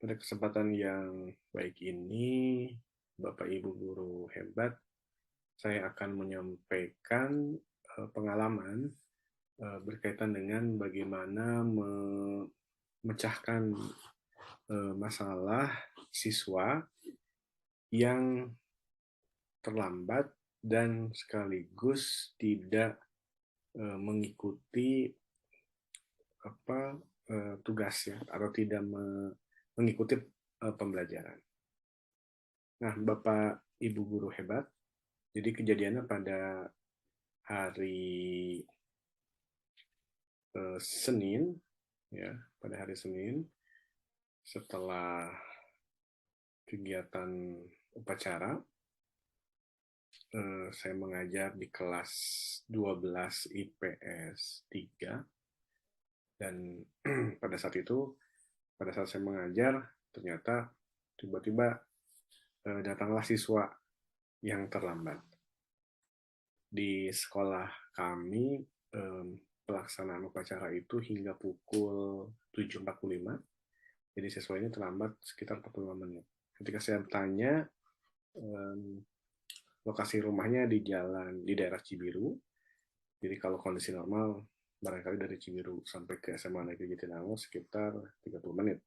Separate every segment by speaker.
Speaker 1: Pada kesempatan yang baik ini, Bapak Ibu guru hebat, saya akan menyampaikan pengalaman berkaitan dengan bagaimana memecahkan masalah siswa yang terlambat dan sekaligus tidak mengikuti tugas ya, atau tidak mengikuti pembelajaran. Nah, Bapak Ibu guru hebat, jadi kejadiannya pada hari Senin, ya, pada hari Senin setelah kegiatan upacara, saya mengajar di kelas 12 IPS 3 dan pada saat itu, pada saat saya mengajar, ternyata tiba-tiba datanglah siswa yang terlambat. Di sekolah kami, pelaksanaan upacara itu hingga pukul 7.45, jadi siswa ini terlambat sekitar 45 menit. Ketika saya bertanya, lokasi rumahnya di daerah Cibiru, jadi kalau kondisi normal, barangkali dari Cibiru sampai ke SMA Negeri Jatinangor sekitar 30 menit.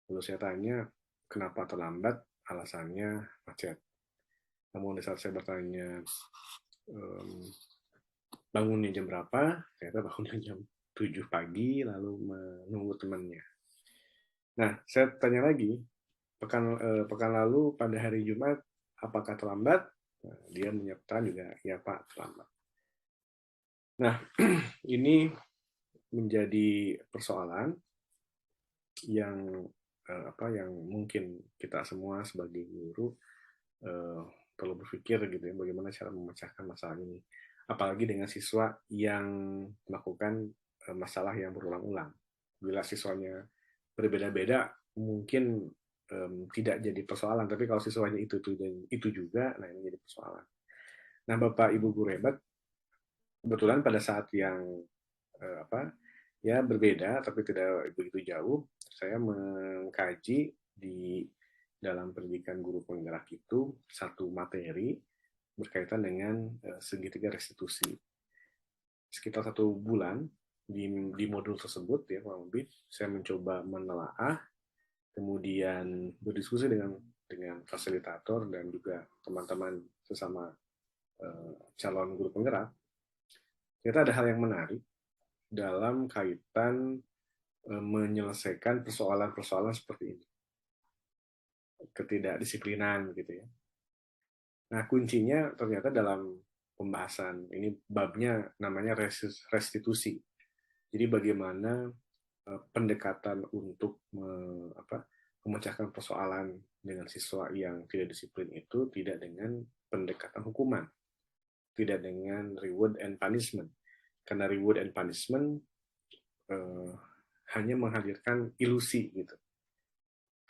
Speaker 1: Lalu saya tanya, kenapa terlambat? Alasannya macet. Namun saat saya bertanya, bangunnya jam berapa? Ternyata bangunnya jam 7 pagi, lalu menunggu temannya. Nah, saya tanya lagi, pekan lalu pada hari Jumat, apakah terlambat? Nah, dia menyertakan juga, ya Pak, terlambat. Nah, ini menjadi persoalan yang yang mungkin kita semua sebagai guru perlu berpikir gitu ya, bagaimana cara memecahkan masalah ini. Apalagi dengan siswa yang melakukan masalah yang berulang-ulang. Bila siswanya berbeda-beda, mungkin tidak jadi persoalan. Tapi kalau siswanya itu juga, nah ini jadi persoalan. Nah, Bapak Ibu guru hebat, kebetulan pada saat yang berbeda tapi tidak begitu jauh, saya mengkaji di dalam pendidikan guru penggerak itu satu materi berkaitan dengan segitiga restitusi. Sekitar 1 bulan di modul tersebut ya, kurang lebih saya mencoba menelaah, kemudian berdiskusi dengan fasilitator dan juga teman-teman sesama calon guru penggerak. Ternyata ada hal yang menarik dalam kaitan menyelesaikan persoalan-persoalan seperti ini. Ketidakdisiplinan gitu ya. Nah, kuncinya ternyata dalam pembahasan ini, babnya namanya restitusi. Jadi bagaimana pendekatan untuk memecahkan persoalan dengan siswa yang tidak disiplin itu tidak dengan pendekatan hukuman, tidak dengan reward and punishment. Karena reward and punishment hanya menghadirkan ilusi gitu.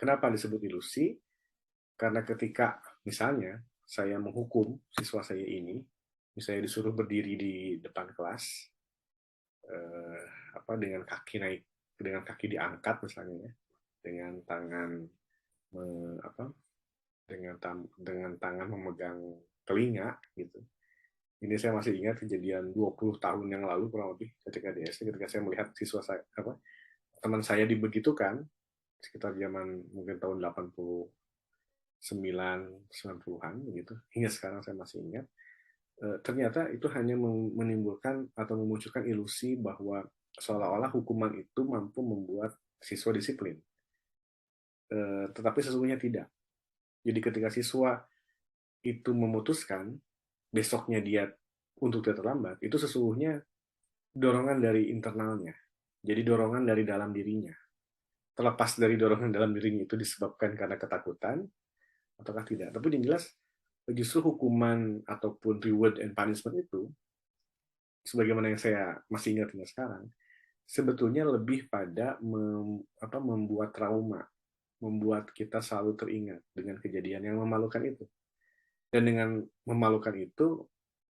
Speaker 1: Kenapa disebut ilusi? Karena ketika misalnya saya menghukum siswa saya ini, misalnya disuruh berdiri di depan kelas, dengan kaki naik, dengan kaki diangkat misalnya, dengan tangan dengan tangan memegang telinga gitu. Ini saya masih ingat kejadian 20 tahun yang lalu kurang lebih ketika di SD, ketika saya melihat siswa saya teman saya dibegitukan sekitar zaman mungkin tahun 90-90-an gitu. Hingga sekarang saya masih ingat. Ternyata itu hanya menimbulkan atau memunculkan ilusi bahwa seolah-olah hukuman itu mampu membuat siswa disiplin. Tetapi sesungguhnya tidak. Jadi ketika siswa itu memutuskan besoknya dia untuk tidak terlambat, itu sesungguhnya dorongan dari internalnya. Jadi dorongan dari dalam dirinya. Terlepas dari dorongan dalam dirinya itu disebabkan karena ketakutan, ataukah tidak. Tapi yang jelas, justru hukuman ataupun reward and punishment itu, sebagaimana yang saya masih ingat hingga sekarang, sebetulnya lebih pada membuat trauma, membuat kita selalu teringat dengan kejadian yang memalukan itu. Dan dengan memalukan itu,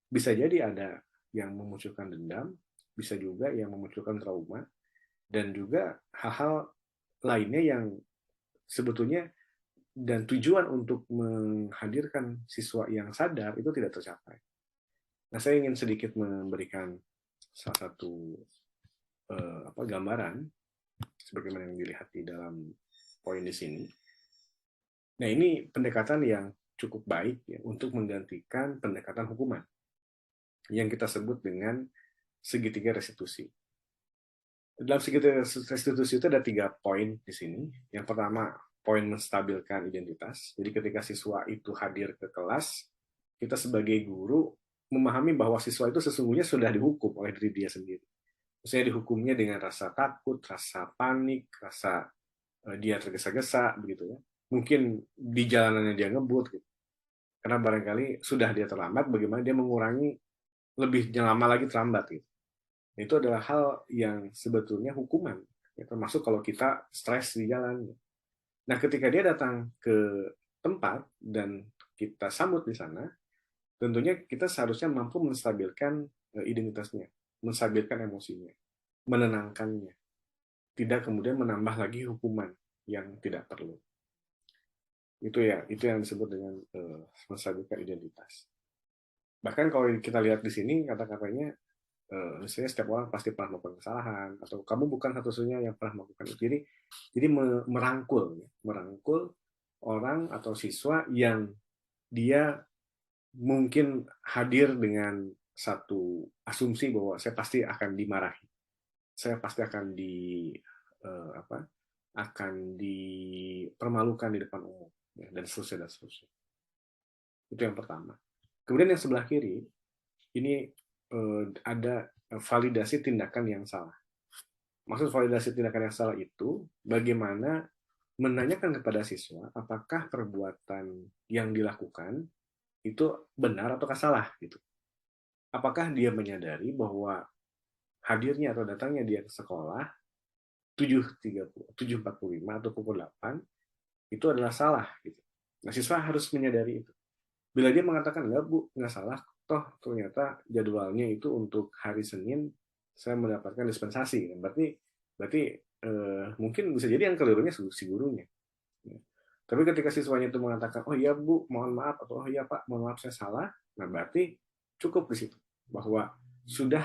Speaker 1: bisa jadi ada yang memunculkan dendam, bisa juga yang memunculkan trauma, dan juga hal-hal lainnya yang sebetulnya dan tujuan untuk menghadirkan siswa yang sadar itu tidak tercapai. Nah, saya ingin sedikit memberikan salah satu gambaran sebagaimana yang dilihat di dalam poin di sini. Nah, ini pendekatan yang cukup baik ya untuk menggantikan pendekatan hukuman yang kita sebut dengan segitiga restitusi. Dalam segitiga restitusi itu ada 3 poin di sini. Yang pertama, poin menstabilkan identitas. Jadi ketika siswa itu hadir ke kelas, kita sebagai guru memahami bahwa siswa itu sesungguhnya sudah dihukum oleh diri dia sendiri. Misalnya dihukumnya dengan rasa takut, rasa panik, rasa dia tergesa-gesa, begitu ya. Mungkin di jalanannya dia ngebut, gitu. Karena barangkali sudah dia terlambat, bagaimana dia mengurangi lebih lama lagi terlambat, gitu. Itu adalah hal yang sebetulnya hukuman, ya, termasuk kalau kita stres di jalan. Nah, ketika dia datang ke tempat dan kita sambut di sana, tentunya kita seharusnya mampu menstabilkan identitasnya, menstabilkan emosinya, menenangkannya, tidak kemudian menambah lagi hukuman yang tidak perlu. Itu yang disebut dengan menstabilkan identitas. Bahkan kalau kita lihat di sini kata-katanya, misalnya setiap orang pasti pernah melakukan kesalahan, atau kamu bukan satu-satunya yang pernah melakukan itu. Jadi merangkul orang atau siswa yang dia mungkin hadir dengan satu asumsi bahwa saya pasti akan dimarahi, saya pasti akan akan dipermalukan di depan umum, ya, dan seterusnya dan seterusnya. Itu yang pertama. Kemudian yang sebelah kiri ini ada validasi tindakan yang salah. Maksud validasi tindakan yang salah itu bagaimana menanyakan kepada siswa apakah perbuatan yang dilakukan itu benar atau salah gitu. Apakah dia menyadari bahwa hadirnya atau datangnya dia ke sekolah 7.30, 7.45 atau pukul 8 itu adalah salah gitu. Nah, siswa harus menyadari itu. Bila dia mengatakan enggak Bu, enggak salah, toh ternyata jadwalnya itu untuk hari Senin saya mendapatkan dispensasi. Berarti mungkin bisa jadi yang kelirunya si gurunya. Tapi ketika siswanya itu mengatakan, oh iya Bu, mohon maaf, atau oh iya Pak, mohon maaf saya salah, nah berarti cukup di situ bahwa sudah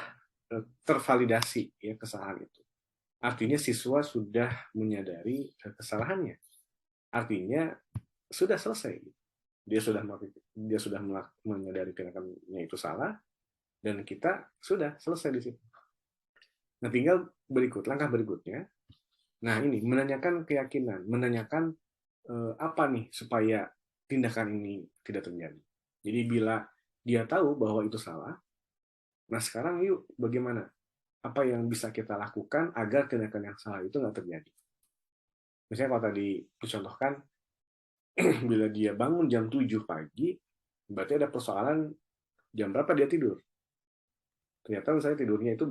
Speaker 1: tervalidasi ya kesalahan itu. Artinya siswa sudah menyadari kesalahannya. Artinya sudah selesai. Dia sudah menyadari tindakannya itu salah, dan kita sudah selesai di situ. Nah, tinggal langkah berikutnya. Nah, ini menanyakan keyakinan, menanyakan apa nih supaya tindakan ini tidak terjadi. Jadi bila dia tahu bahwa itu salah, nah sekarang yuk bagaimana? Apa yang bisa kita lakukan agar tindakan yang salah itu nggak terjadi? Misalnya kalau tadi dicontohkan, bila dia bangun jam 7 pagi, berarti ada persoalan jam berapa dia tidur. Ternyata misalnya tidurnya itu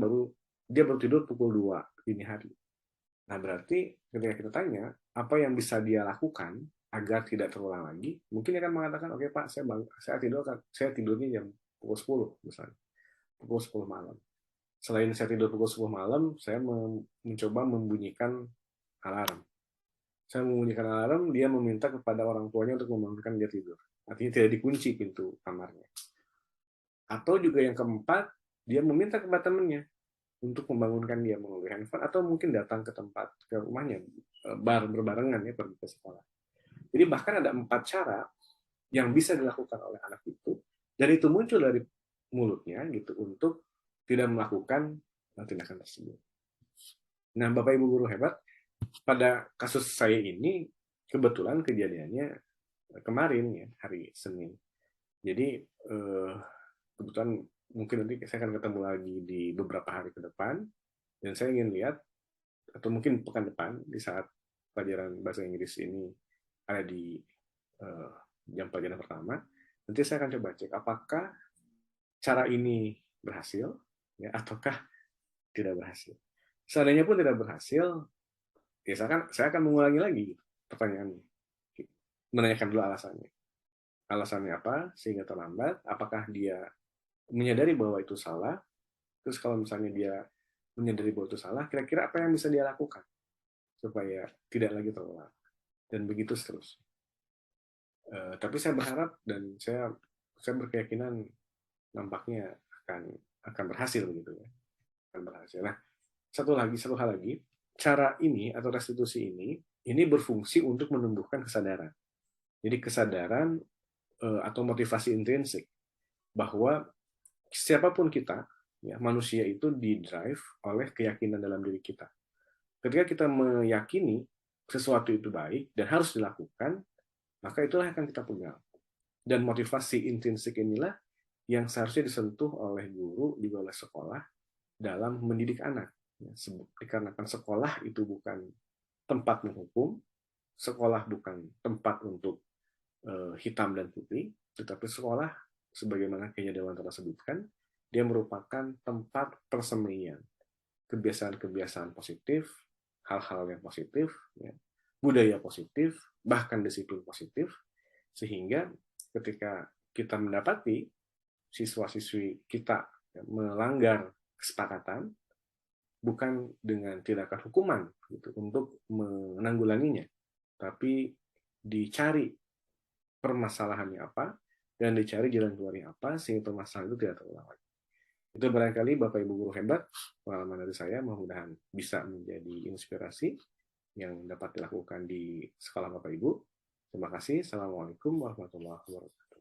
Speaker 1: dia baru tidur pukul 2 dini hari. Nah, berarti ketika kita tanya, apa yang bisa dia lakukan agar tidak terulang lagi, mungkin dia akan mengatakan, oke Pak, saya tidurnya jam pukul 10 misalnya, pukul 10 malam. Selain saya tidur pukul 10 malam, saya mencoba membunyikan alarm. Saya membunyikan alarm, dia meminta kepada orang tuanya untuk membangunkan dia tidur. Artinya tidak dikunci pintu kamarnya. Atau juga yang keempat, dia meminta kepada temannya untuk membangunkan dia melalui handphone, atau mungkin datang ke rumahnya, berbarengan ya pergi ke sekolah. Jadi bahkan ada 4 cara yang bisa dilakukan oleh anak itu, dan itu muncul dari mulutnya gitu untuk tidak melakukan tindakan tersebut. Nah, Bapak Ibu guru hebat, pada kasus saya ini kebetulan kejadiannya kemarin ya, hari Senin. Jadi kebetulan mungkin nanti saya akan ketemu lagi di beberapa hari ke depan, dan saya ingin lihat, atau mungkin pekan depan di saat pelajaran bahasa Inggris ini ada di jam pelajaran pertama, nanti saya akan coba cek apakah cara ini berhasil ya, ataukah tidak berhasil. Seandainya pun tidak berhasil, ya saya akan mengulangi lagi pertanyaannya, menanyakan dulu alasannya. Alasannya apa sehingga terlambat? Apakah dia menyadari bahwa itu salah? Terus kalau misalnya dia menyadari bahwa itu salah, kira-kira apa yang bisa dia lakukan supaya tidak lagi terulang? dan begitu seterusnya. Tapi saya berharap dan saya berkeyakinan nampaknya akan berhasil begitu ya, akan berhasil. Nah, satu hal lagi, cara ini atau restitusi ini berfungsi untuk menumbuhkan kesadaran. Jadi kesadaran atau motivasi intrinsik bahwa siapapun kita, ya, manusia itu didrive oleh keyakinan dalam diri kita. Ketika kita meyakini sesuatu itu baik dan harus dilakukan, maka itulah yang akan kita pegang. Dan motivasi intrinsik inilah yang seharusnya disentuh oleh guru, juga oleh sekolah dalam mendidik anak. Dikarenakan sekolah itu bukan tempat menghukum, sekolah bukan tempat untuk hitam dan putih, tetapi sekolah, sebagaimana kayaknya Dewan telah sebutkan, dia merupakan tempat persemaian kebiasaan-kebiasaan positif, hal-hal yang positif, ya, budaya positif, bahkan disiplin positif, sehingga ketika kita mendapati siswa-siswi kita melanggar kesepakatan, bukan dengan tindakan hukuman gitu, untuk menanggulanginya, tapi dicari permasalahannya apa, dan dicari jalan keluarnya apa, sehingga permasalahan itu tidak terulang lagi. Itu barangkali Bapak Ibu guru hebat, pengalaman dari saya, mudah-mudahan bisa menjadi inspirasi yang dapat dilakukan di sekolah Bapak Ibu. Terima kasih. Assalamualaikum warahmatullahi wabarakatuh.